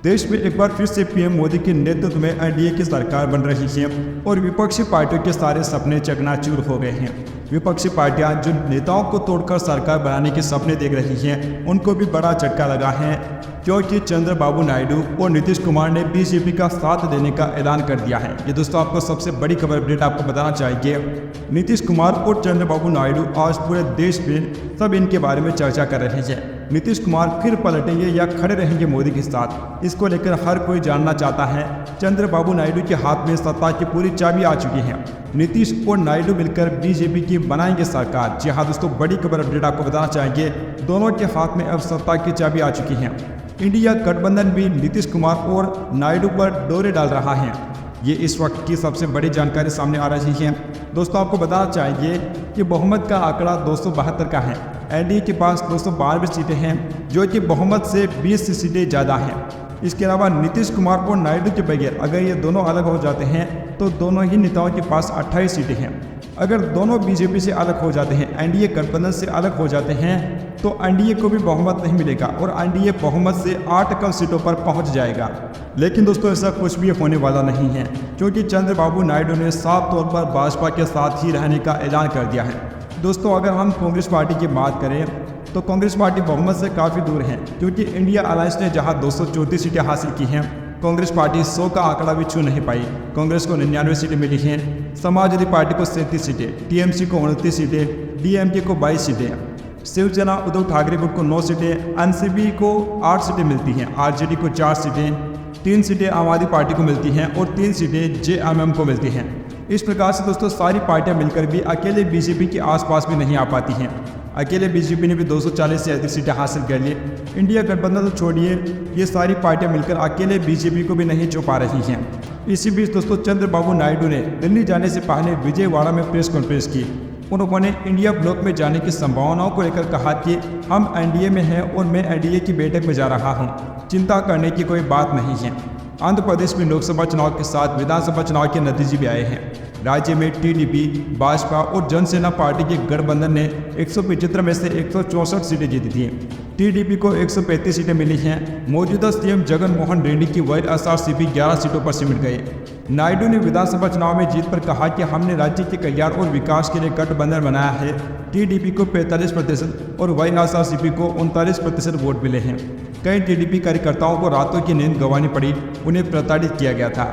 देश में एक बार फिर से पीएम मोदी के नेतृत्व में एनडीए की सरकार बन रही है और विपक्षी पार्टियों के सारे सपने चकनाचूर हो गए हैं। विपक्षी पार्टियां जो नेताओं को तोड़कर सरकार बनाने के सपने देख रही हैं, उनको भी बड़ा झटका लगा है, क्योंकि चंद्रबाबू नायडू और नीतीश कुमार ने बीजेपी का साथ देने का ऐलान कर दिया है। ये दोस्तों आपको सबसे बड़ी खबर अपडेट आपको बताना चाहिए। नीतीश कुमार और चंद्रबाबू नायडू आज पूरे देश में सब इनके बारे में चर्चा कर रहे हैं। नीतीश कुमार फिर पलटेंगे या खड़े रहेंगे मोदी के साथ, इसको लेकर हर कोई जानना चाहता है। चंद्रबाबू नायडू के हाथ में सत्ता की पूरी चाबी आ चुकी है। नीतीश और नायडू मिलकर बीजेपी की बनाएंगे सरकार। जी हाँ दोस्तों, बड़ी खबर अपडेट आपको बताना चाहिए। दोनों के हाथ में अब सत्ता की चाबी आ चुकी है। इंडिया गठबंधन भी नीतीश कुमार और नायडू पर डोरे डाल रहा है। ये इस वक्त की सबसे बड़ी जानकारी सामने आ रही है। दोस्तों आपको बताना चाहिए कि बहुमत का आंकड़ा 272 का है। एनडीए के पास 292 सीटें हैं, जो कि बहुमत से 20 सीटें ज़्यादा हैं। इसके अलावा नीतीश कुमार और नायडू के बगैर अगर ये दोनों अलग हो जाते हैं तो दोनों ही नेताओं के पास 28 सीटें हैं। अगर दोनों बीजेपी से अलग हो जाते हैं, एनडीए गठबंधन से अलग हो जाते हैं, तो एनडीए को भी बहुमत नहीं मिलेगा और एनडीए बहुमत से 8 कम सीटों पर पहुंच जाएगा। लेकिन दोस्तों ऐसा कुछ भी होने वाला नहीं है, क्योंकि चंद्रबाबू नायडू ने साफ तौर पर भाजपा के साथ ही रहने का ऐलान कर दिया है। दोस्तों अगर हम कांग्रेस पार्टी की बात करें तो कांग्रेस पार्टी बहुमत से काफ़ी दूर है, क्योंकि इंडिया अलायंस ने जहां 234 सीटें हासिल की हैं, कांग्रेस पार्टी 100 का आंकड़ा भी छू नहीं पाई। कांग्रेस को 99 सीटें मिली हैं, समाजवादी पार्टी को 37 सीटें, टीएमसी को 29 सीटें, डीएमके को 22 सीटें, शिवसेना उद्धव ठाकरे गुट को 9 सीटें, एनसीपी को 8 सीटें मिलती हैं, आरजेडी को 4 सीटें, 3 सीटें आम आदमी पार्टी को मिलती हैं और 3 सीटें जेएमएम को मिलती हैं। इस प्रकार से दोस्तों सारी पार्टियां मिलकर भी अकेले बीजेपी के आसपास भी नहीं आ पाती हैं। अकेले बीजेपी ने भी 240 से अधिक सीटें हासिल कर ली। इंडिया गठबंधन तो छोड़िए, ये सारी पार्टियां मिलकर अकेले बीजेपी को भी नहीं छू पा रही हैं। इसी बीच दोस्तों चंद्रबाबू नायडू ने दिल्ली जाने से पहले विजयवाड़ा में प्रेस कॉन्फ्रेंस की। उन्होंने इंडिया ब्लॉक में जाने की संभावनाओं को लेकर कहा कि हम एनडीए में हैं और मैं एनडीए की बैठक में जा रहा हूं, चिंता करने की कोई बात नहीं है। आंध्र प्रदेश में लोकसभा चुनाव के साथ विधानसभा चुनाव के नतीजे भी आए हैं। राज्य में टीडीपी, भाजपा और जनसेना पार्टी के गठबंधन ने 175 में से 164 सीटें जीती थी। टीडीपी को 135 सीटें मिली हैं। मौजूदा सीएम जगन मोहन रेड्डी की वाईएसआरसीपी 11 सीटों पर सिमट गए। नायडू ने विधानसभा चुनाव में जीत पर कहा कि हमने राज्य के कल्याण और विकास के लिए गठबंधन बनाया है। टीडीपी को 45% और वाईएसआरसीपी को 39% वोट मिले हैं। कई टीडीपी कार्यकर्ताओं को रातों की नींद गंवानी पड़ी, उन्हें प्रताड़ित किया गया था।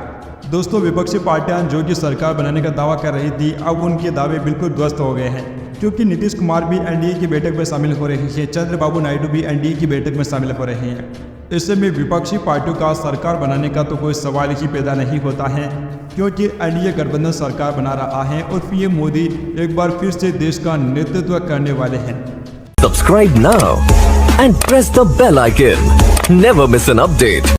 दोस्तों विपक्षी पार्टियां जो कि सरकार बनाने का दावा कर रही थी, अब उनके दावे बिल्कुल ध्वस्त हो गए हैं, क्योंकि नीतीश कुमार भी एनडीए की बैठक में शामिल हो रही है, चंद्रबाबू नायडू भी एनडीए की बैठक में शामिल हो रहे हैं। इससे में विपक्षी पार्टियों का सरकार बनाने का तो कोई सवाल ही पैदा नहीं होता है, क्योंकि एनडीए गठबंधन सरकार बना रहा है और पीएम मोदी एक बार फिर से देश का नेतृत्व करने वाले हैं। Subscribe now and press the bell icon. Never miss an update.